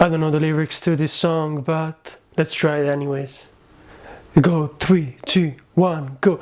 I don't know the lyrics to this song, but let's try it anyways. Go 3, 2, 1, go.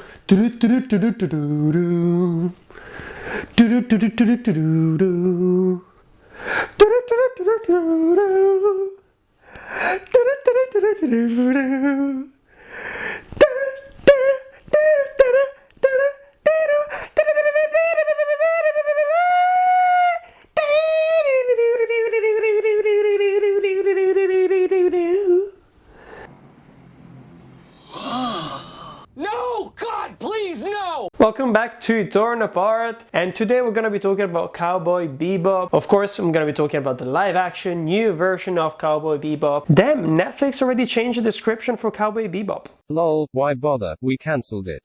No! God, please, no! Welcome back to Torn Apart, and today we're gonna be talking about Cowboy Bebop. Of course, I'm gonna be talking about the live action new version of Cowboy Bebop. Damn, Netflix already changed the description for Cowboy Bebop. Lol, why bother? We cancelled it.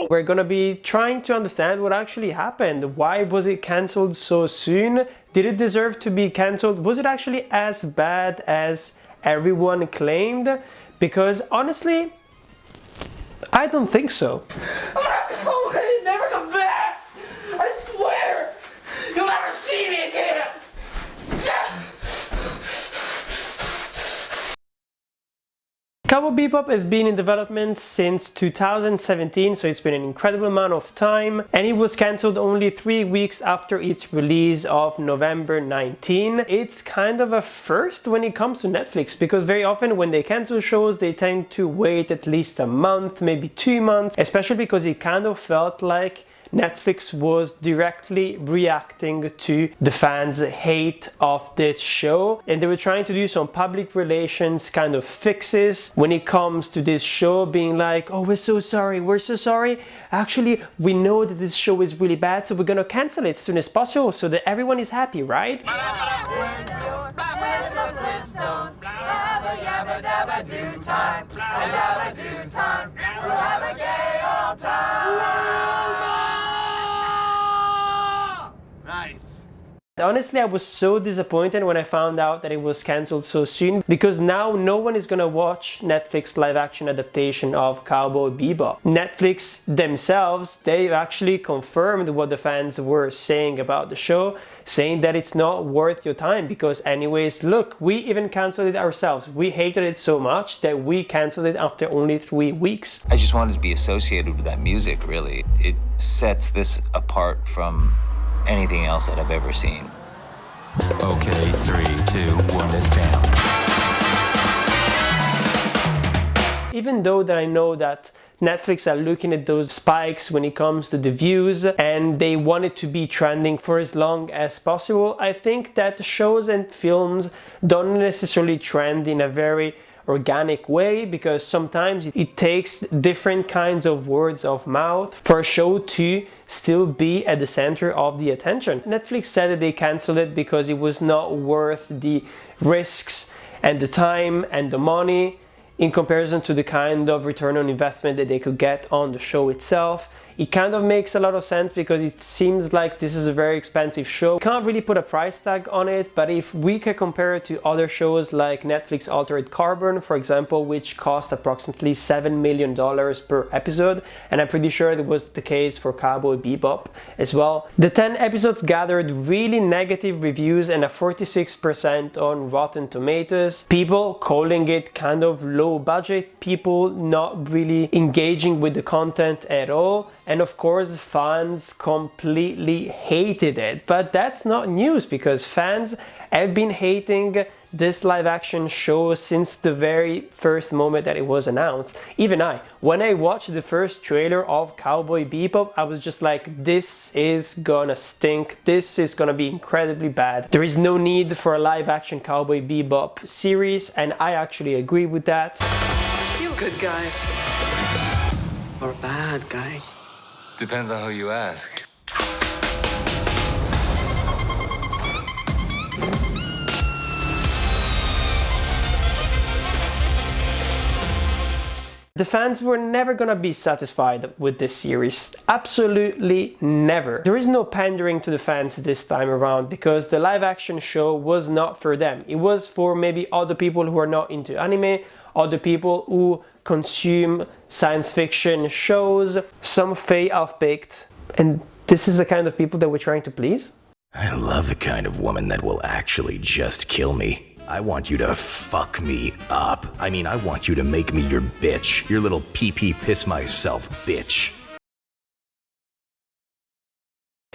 We're gonna be trying to understand what actually happened. Why was it cancelled so soon? Did it deserve to be cancelled? Was it actually as bad as everyone claimed? Because honestly, I don't think so. Never come back! I swear! You'll never see me again! Cowboy Bebop has been in development since 2017, so it's been an incredible amount of time, and it was cancelled only 3 weeks after its release of November 19. It's kind of a first when it comes to Netflix, because very often when they cancel shows, they tend to wait at least a month, maybe 2 months, especially because it kind of felt like Netflix was directly reacting to the fans' hate of this show, and they were trying to do some public relations kind of fixes when it comes to this show, being like, oh, we're so sorry, actually we know that this show is really bad, so we're gonna cancel it as soon as possible so that everyone is happy, right? Nice. Honestly, I was so disappointed when I found out that it was cancelled so soon, because now no one is gonna watch Netflix live action adaptation of Cowboy Bebop. Netflix themselves, they've actually confirmed what the fans were saying about the show, saying that it's not worth your time because anyways, look, we even cancelled it ourselves. We hated it so much that we cancelled it after only 3 weeks. I just wanted to be associated with that music, really. It sets this apart from anything else that I've ever seen. Okay, 3, 2, 1, let's jam. Even though that I know that Netflix are looking at those spikes when it comes to the views and they want it to be trending for as long as possible, I think that shows and films don't necessarily trend in a very organic way, because sometimes it takes different kinds of words of mouth for a show to still be at the center of the attention. Netflix said that they canceled it because it was not worth the risks and the time and the money in comparison to the kind of return on investment that they could get on the show itself. It kind of makes a lot of sense because it seems like this is a very expensive show. Can't really put a price tag on it, but if we can compare it to other shows like Netflix Altered Carbon, for example, which cost approximately $7 million per episode, and I'm pretty sure that was the case for Cowboy Bebop as well. The 10 episodes gathered really negative reviews and a 46% on Rotten Tomatoes. People calling it kind of low budget, people not really engaging with the content at all. And of course, fans completely hated it. But that's not news, because fans have been hating this live action show since the very first moment that it was announced. Even when I watched the first trailer of Cowboy Bebop, I was just like, this is gonna stink. This is gonna be incredibly bad. There is no need for a live action Cowboy Bebop series, and I actually agree with that. You good guys or bad guys? Depends on who you ask. The fans were never gonna be satisfied with this series. Absolutely never. There is no pandering to the fans this time around, because the live action show was not for them. It was for maybe other people who are not into anime, other people who consume science fiction shows, some Faye half-baked, and this is the kind of people that we're trying to please. I love the kind of woman that will actually just kill me. I want you to fuck me up. I mean, I want you to make me your bitch. Your little pee-pee piss myself bitch.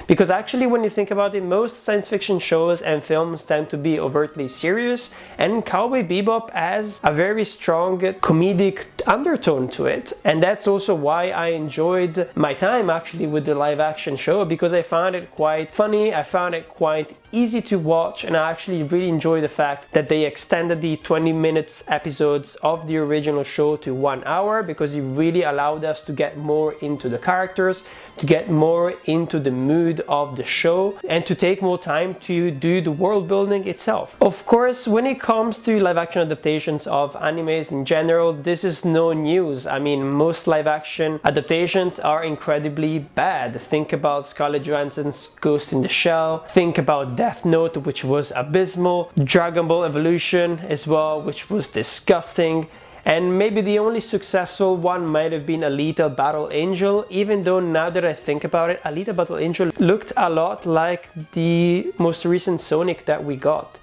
Because actually, when you think about it, most science fiction shows and films tend to be overtly serious, and Cowboy Bebop has a very strong comedic undertone to it. And that's also why I enjoyed my time actually with the live action show, because I found it quite funny, I found it quite easy to watch, and I actually really enjoy the fact that they extended the 20 minutes episodes of the original show to 1 hour, because it really allowed us to get more into the characters, to get more into the mood of the show, and to take more time to do the world building itself. Of course, when it comes to live action adaptations of animes in general, this is no news. I mean, most live action adaptations are incredibly bad. Think about Scarlett Johansson's Ghost in the Shell, think about Death Note, which was abysmal, Dragon Ball Evolution as well, which was disgusting. And maybe the only successful one might have been Alita Battle Angel, even though now that I think about it, Alita Battle Angel looked a lot like the most recent Sonic that we got.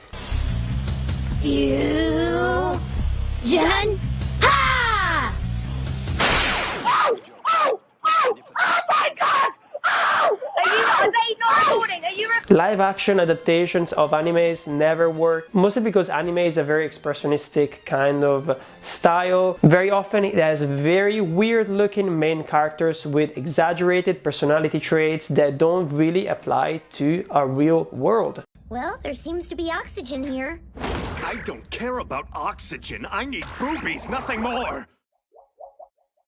You... Jen... Ha! Oh! Oh! Oh! Oh my god! Oh! Are they not recording? Are you Live action adaptations of animes never work, mostly because anime is a very expressionistic kind of style. Very often it has very weird looking main characters with exaggerated personality traits that don't really apply to our real world. Well, there seems to be oxygen here. I don't care about oxygen. I need boobies, nothing more.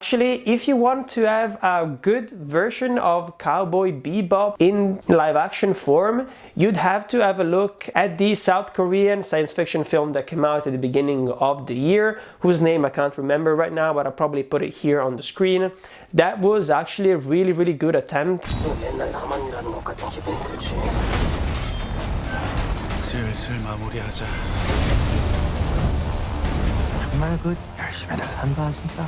Actually, if you want to have a good version of Cowboy Bebop in live action form, you'd have to have a look at the South Korean science fiction film that came out at the beginning of the year, whose name I can't remember right now, but I'll probably put it here on the screen. That was actually a really good attempt. 슬슬 마무리하자. 정말 그 열심히 잘 산다 진짜.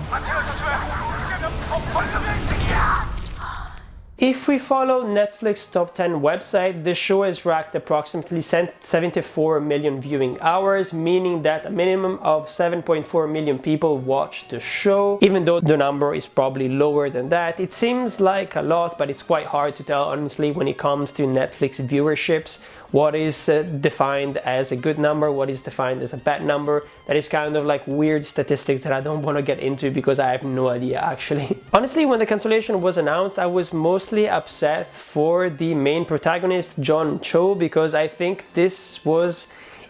If we follow Netflix top 10 website, the show has racked approximately 74 million viewing hours, meaning that a minimum of 7.4 million people watched the show. Even though the number is probably lower than that, it seems like a lot, but it's quite hard to tell honestly when it comes to Netflix viewerships. What is defined as a good number, what is defined as a bad number. That is kind of like weird statistics that I don't want to get into because I have no idea actually. Honestly, when the cancellation was announced, I was mostly upset for the main protagonist, John Cho, because I think this was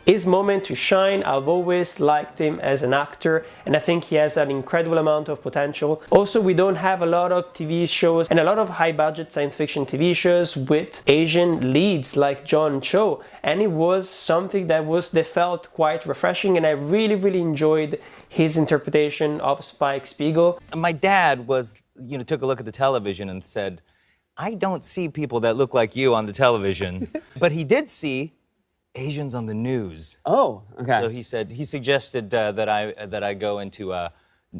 his moment to shine. I've always liked him as an actor, and I think he has an incredible amount of potential. Also, we don't have a lot of TV shows and a lot of high budget science fiction TV shows with Asian leads like John Cho, and it was something that felt quite refreshing, and I really enjoyed his interpretation of Spike Spiegel. My dad took a look at the television and said, I don't see people that look like you on the television. But he did see Asians on the news. Oh, okay. So he suggested that I go into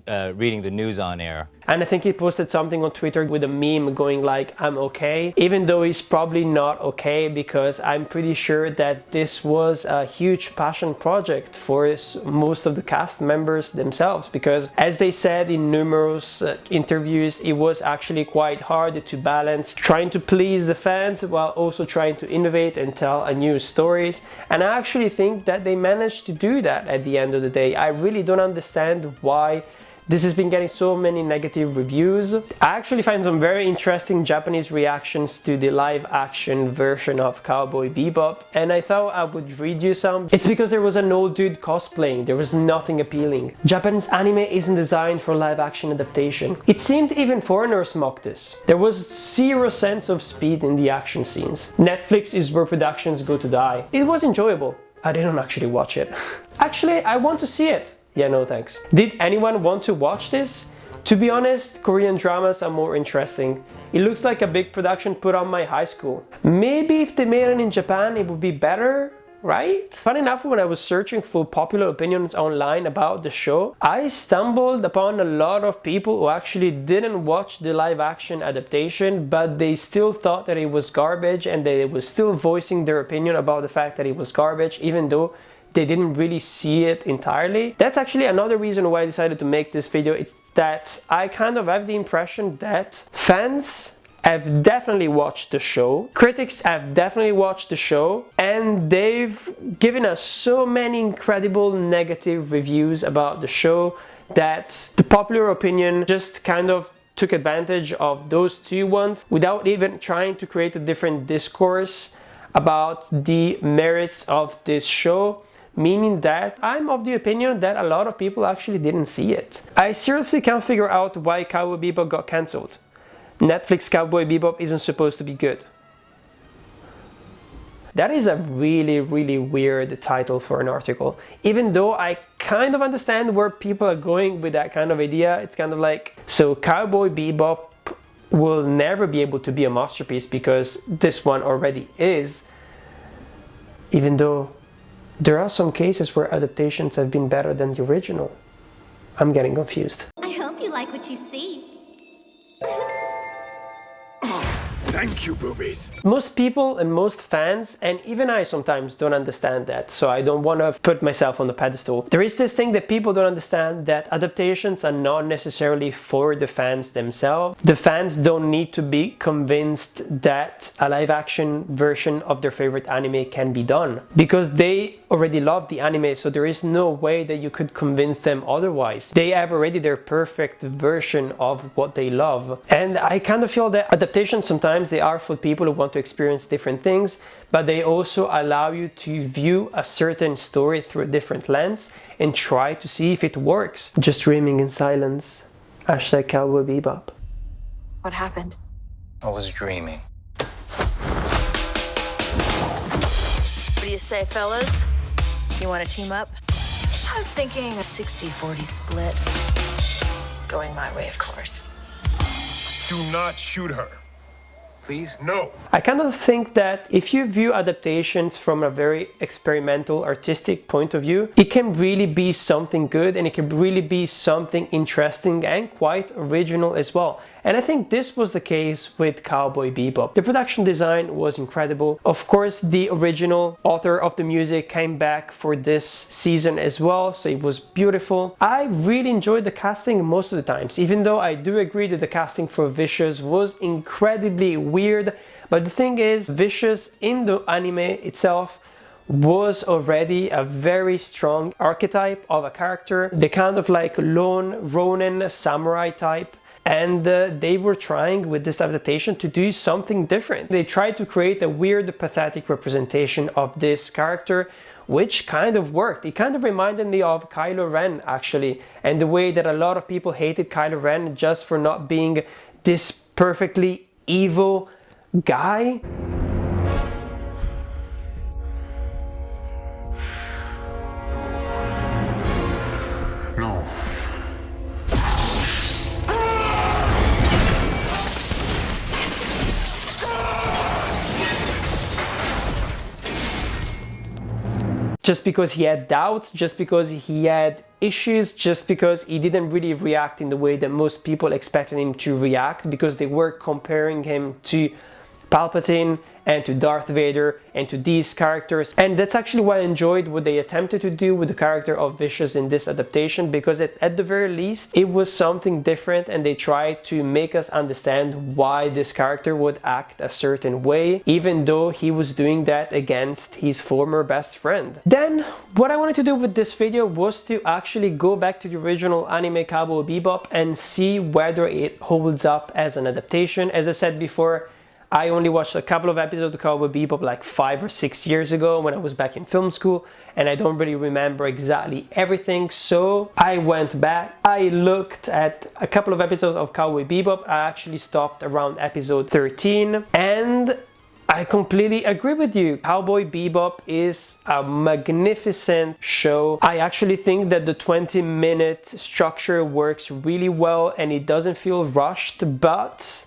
reading the news on air. And I think he posted something on Twitter with a meme going like, I'm okay, even though he's probably not okay, because I'm pretty sure that this was a huge passion project for most of the cast members themselves, because as they said in numerous interviews, it was actually quite hard to balance trying to please the fans while also trying to innovate and tell new stories. And I actually think that they managed to do that at the end of the day. I really don't understand why this has been getting so many negative reviews. I actually find some very interesting Japanese reactions to the live action version of Cowboy Bebop, and I thought I would read you some. It's because there was an old dude cosplaying, there was nothing appealing. Japanese anime isn't designed for live action adaptation. It seemed even foreigners mocked this. There was zero sense of speed in the action scenes. Netflix is where productions go to die. It was enjoyable. I didn't actually watch it. Actually, I want to see it. Yeah, no thanks. Did anyone want to watch this? To be honest, Korean dramas are more interesting. It looks like a big production put on by high school. Maybe if they made it in Japan, it would be better, right? Fun enough, when I was searching for popular opinions online about the show, I stumbled upon a lot of people who actually didn't watch the live action adaptation, but they still thought that it was garbage, and they were still voicing their opinion about the fact that it was garbage, even though they didn't really see it entirely. That's actually another reason why I decided to make this video. It's that I kind of have the impression that fans have definitely watched the show, critics have definitely watched the show, and they've given us so many incredible negative reviews about the show that the popular opinion just kind of took advantage of those two ones without even trying to create a different discourse about the merits of this show, meaning that I'm of the opinion that a lot of people actually didn't see it. I seriously can't figure out why Cowboy Bebop got cancelled. Netflix Cowboy Bebop isn't supposed to be good. That is a really weird title for an article. Even though I kind of understand where people are going with that kind of idea, it's kind of like, so Cowboy Bebop will never be able to be a masterpiece because this one already is, even though there are some cases where adaptations have been better than the original. I'm getting confused. I hope you like what you see. Thank you, boobies. Most people and most fans, and even I sometimes don't understand that, so I don't want to put myself on the pedestal. There is this thing that people don't understand, that adaptations are not necessarily for the fans themselves. The fans don't need to be convinced that a live action version of their favorite anime can be done, because they already love the anime, so there is no way that you could convince them otherwise. They have already their perfect version of what they love. And I kind of feel that adaptations sometimes they are for people who want to experience different things, but they also allow you to view a certain story through a different lens and try to see if it works. Just dreaming in silence. Hashtag Cowboy Bebop. What happened? I was dreaming. What do you say, fellas? You want to team up? I was thinking a 60-40 split. Going my way, of course. Do not shoot her. Please? No. I kind of think that if you view adaptations from a very experimental, artistic point of view, it can really be something good and it can really be something interesting and quite original as well. And I think this was the case with Cowboy Bebop. The production design was incredible. Of course, the original author of the music came back for this season as well, so it was beautiful. I really enjoyed the casting most of the times, even though I do agree that the casting for Vicious was incredibly weird. But the thing is, Vicious in the anime itself was already a very strong archetype of a character, the kind of like lone Ronin samurai type. And they were trying with this adaptation to do something different. They tried to create a weird, pathetic representation of this character, which kind of worked. It kind of reminded me of Kylo Ren, actually, and the way that a lot of people hated Kylo Ren just for not being this perfectly evil guy. No. Just because he had doubts, just because he had issues, just because he didn't really react in the way that most people expected him to react, because they were comparing him to Palpatine and to Darth Vader and to these characters. And that's actually why I enjoyed what they attempted to do with the character of Vicious in this adaptation, because at the very least it was something different and they tried to make us understand why this character would act a certain way, even though he was doing that against his former best friend. Then what I wanted to do with this video was to actually go back to the original anime Cowboy Bebop and see whether it holds up as an adaptation. As I said before, I only watched a couple of episodes of Cowboy Bebop like 5 or 6 years ago when I was back in film school, and I don't really remember exactly everything, so I went back. I looked at a couple of episodes of Cowboy Bebop. I actually stopped around episode 13, and I completely agree with you. Cowboy Bebop is a magnificent show. I actually think that the 20-minute structure works really well and it doesn't feel rushed, but,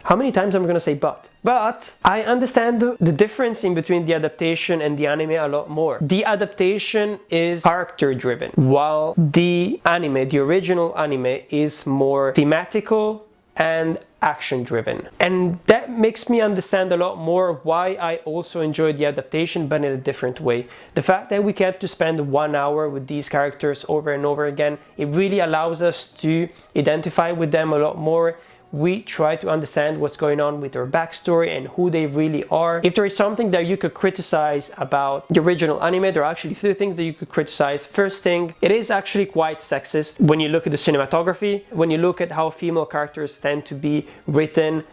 how many times am I gonna say but? But I understand the difference in between the adaptation and the anime a lot more. The adaptation is character driven, while the anime, the original anime, is more thematical and action driven. And that makes me understand a lot more why I also enjoyed the adaptation, but in a different way. The fact that we get to spend 1 hour with these characters over and over again, it really allows us to identify with them a lot more. We try to understand what's going on with their backstory and who they really are. If there is something that you could criticize about the original anime, there are actually 3 things that you could criticize. First thing, it is actually quite sexist when you look at the cinematography, when you look at how female characters tend to be written.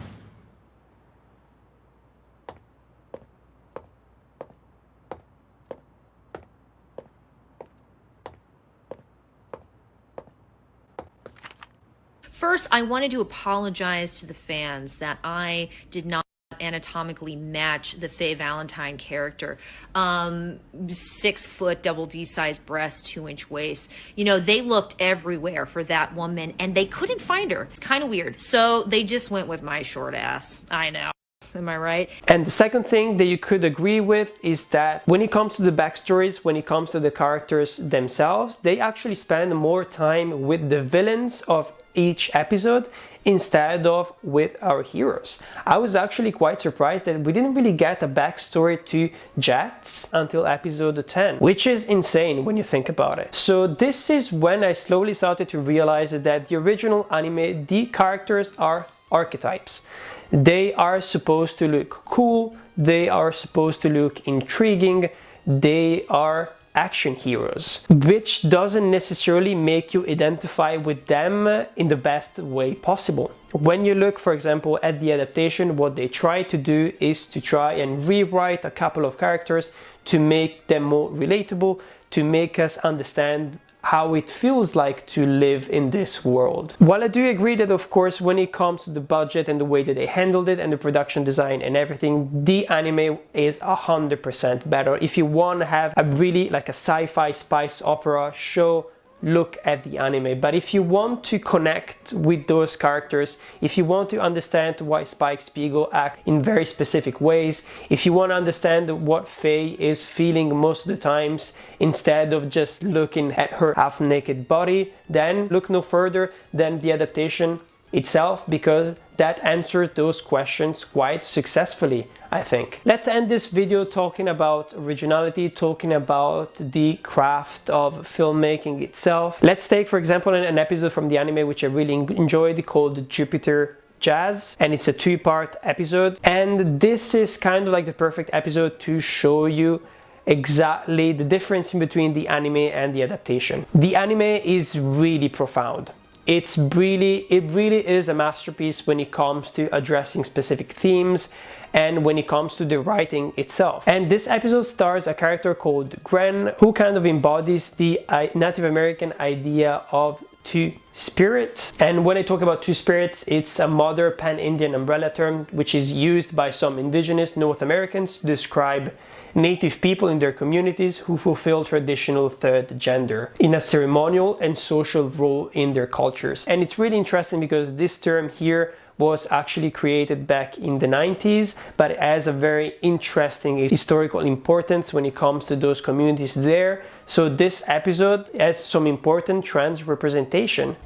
First, I wanted to apologize to the fans that I did not anatomically match the Faye Valentine character. 6 foot, double D size breast, 2-inch waist. You know, they looked everywhere for that woman and they couldn't find her. It's kind of weird. So they just went with my short ass. I know. Am I right? And the second thing that you could agree with is that when it comes to the backstories, when it comes to the characters themselves, they actually spend more time with the villains of each episode instead of with our heroes. I was actually quite surprised that we didn't really get a backstory to Jet until episode 10, which is insane when you think about it. So this is when I slowly started to realize that the original anime, the characters are archetypes. They are supposed to look cool, they are supposed to look intriguing, they are action heroes, which doesn't necessarily make you identify with them in the best way possible. When you look, for example, at the adaptation, what they try to do is to try and rewrite a couple of characters to make them more relatable, to make us understand how it feels like to live in this world. While I do agree that, of course, when it comes to the budget and the way that they handled it and the production design and everything, the anime is 100% better. If you want to have a really like a sci-fi spice opera show, look at the anime. But if you want to connect with those characters, if you want to understand why Spike Spiegel acts in very specific ways, if you want to understand what Faye is feeling most of the times, instead of just looking at her half-naked body, then look no further than the adaptation itself, because that answers those questions quite successfully, I think. Let's end this video talking about originality, talking about the craft of filmmaking itself. Let's take, for example, an episode from the anime which I really enjoyed called Jupiter Jazz, and it's a 2-part episode, and this is kind of like the perfect episode to show you exactly the difference in between the anime and the adaptation. The anime is really profound. It really is a masterpiece when it comes to addressing specific themes and when it comes to the writing itself. And this episode stars a character called Gren, who kind of embodies the Native American idea of two spirits. And when I talk about two spirits, it's a modern pan-Indian umbrella term which is used by some indigenous North Americans to describe Native people in their communities who fulfill traditional third gender in a ceremonial and social role in their cultures. And it's really interesting because this term here was actually created back in the 90s, but it has a very interesting historical importance when it comes to those communities there. So this episode has some important trans representation.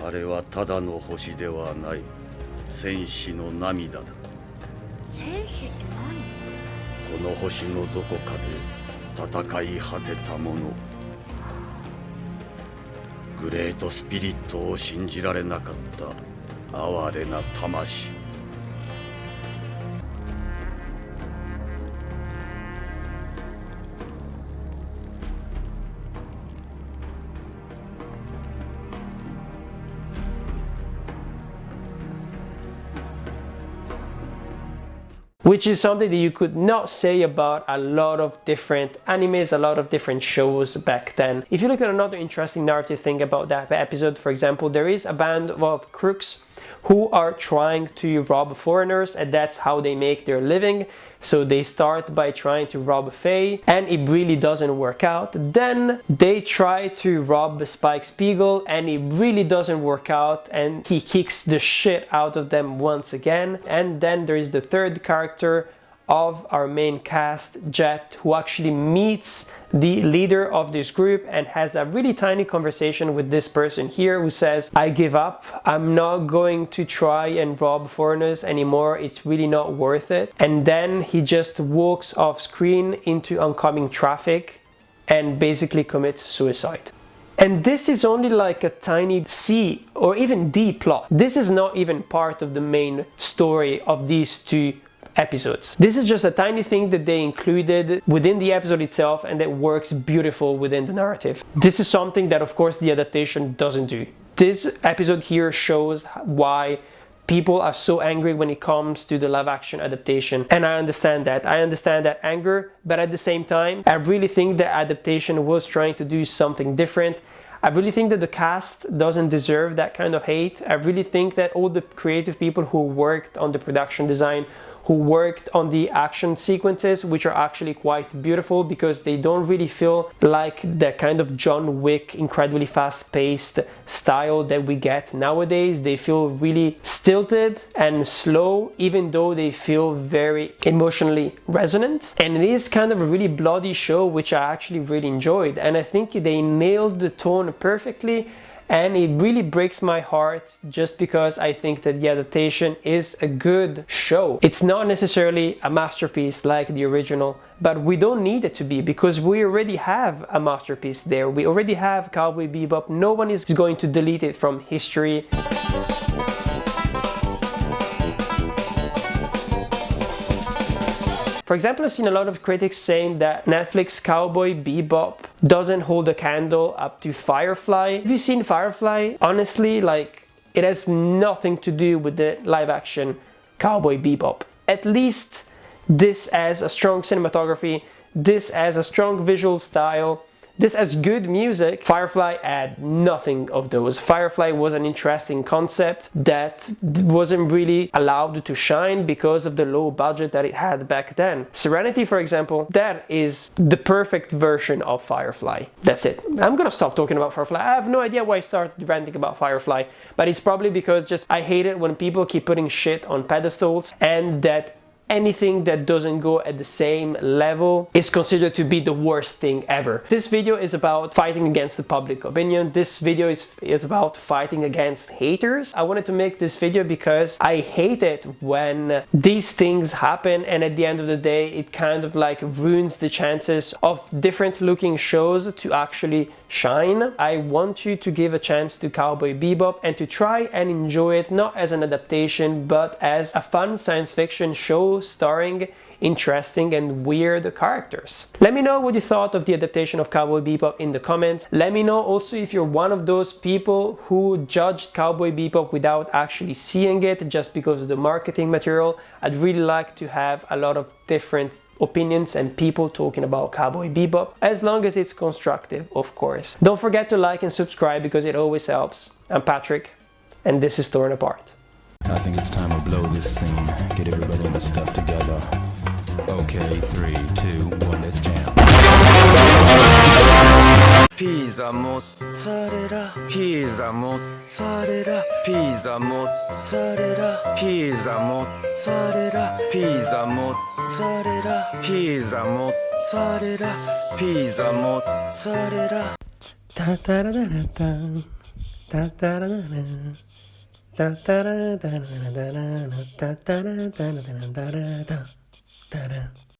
あれはただの星ではない。戦士の涙だ。戦士って何？この星のどこかで戦い果てた者。グレートスピリットを信じられなかった哀れな魂。Which is something that you could not say about a lot of different animes, a lot of different shows back then. If you look at another interesting narrative thing about that episode, for example, there is a band of crooks who are trying to rob foreigners, and that's how they make their living. So they start by trying to rob Faye, and it really doesn't work out. Then they try to rob Spike Spiegel, and it really doesn't work out, and he kicks the shit out of them once again. And then there is the third character of our main cast, Jet, who actually meets the leader of this group and has a really tiny conversation with this person here who says, I give up, I'm not going to try and rob foreigners anymore, it's really not worth it. And then he just walks off screen into oncoming traffic and basically commits suicide. And this is only like a tiny C or even D plot. This is not even part of the main story of these two episodes. This is just a tiny thing that they included within the episode itself and that works beautiful within the narrative. This is something that of course the adaptation doesn't do. This episode here shows why people are so angry when it comes to the live action adaptation, and I understand that. I understand that anger, but at the same time I really think the adaptation was trying to do something different. I really think that the cast doesn't deserve that kind of hate. I really think that all the creative people who worked on the production design, who worked on the action sequences, which are actually quite beautiful because they don't really feel like the kind of John Wick incredibly fast-paced style that we get nowadays. They feel really stilted and slow, even though they feel very emotionally resonant. And it is kind of a really bloody show, which I actually really enjoyed, and I think they nailed the tone perfectly. And it really breaks my heart just because I think that the adaptation is a good show. It's not necessarily a masterpiece like the original, but we don't need it to be because we already have a masterpiece there. We already have Cowboy Bebop. No one is going to delete it from history. For example, I've seen a lot of critics saying that Netflix Cowboy Bebop doesn't hold a candle up to Firefly. Have you seen Firefly? Honestly, like, it has nothing to do with the live action Cowboy Bebop. At least this has a strong cinematography, this has a strong visual style, this has good music. Firefly had nothing of those. Firefly was an interesting concept that wasn't really allowed to shine because of the low budget that it had back then. Serenity, for example, that is the perfect version of Firefly. That's it. I'm gonna stop talking about Firefly. I have no idea why I started ranting about Firefly, but it's probably because just I hate it when people keep putting shit on pedestals and that anything that doesn't go at the same level is considered to be the worst thing ever. This video is about fighting against the public opinion. This video is about fighting against haters. I wanted to make this video because I hate it when these things happen and at the end of the day it kind of like ruins the chances of different looking shows to actually shine. I want you to give a chance to Cowboy Bebop and to try and enjoy it not as an adaptation but as a fun science fiction show starring interesting and weird characters. Let me know what you thought of the adaptation of Cowboy Bebop in the comments. Let me know also if you're one of those people who judged Cowboy Bebop without actually seeing it just because of the marketing material. I'd really like to have a lot of different opinions and people talking about Cowboy Bebop, as long as it's constructive, of course. Don't forget to like and subscribe because it always helps. I'm Patrick, and this is Torn Apart. I think it's time to blow this scene. Get everybody in the stuff together. Okay, 3, 2, 1, let's jam. Pizza mozzarella, pizza mozzarella, pizza mozzarella, pizza mozzarella, pizza mozzarella, pizza mozzarella, pizza mozzarella. Da da da da da da da da. Da da da da da da da da da da da da da da da da.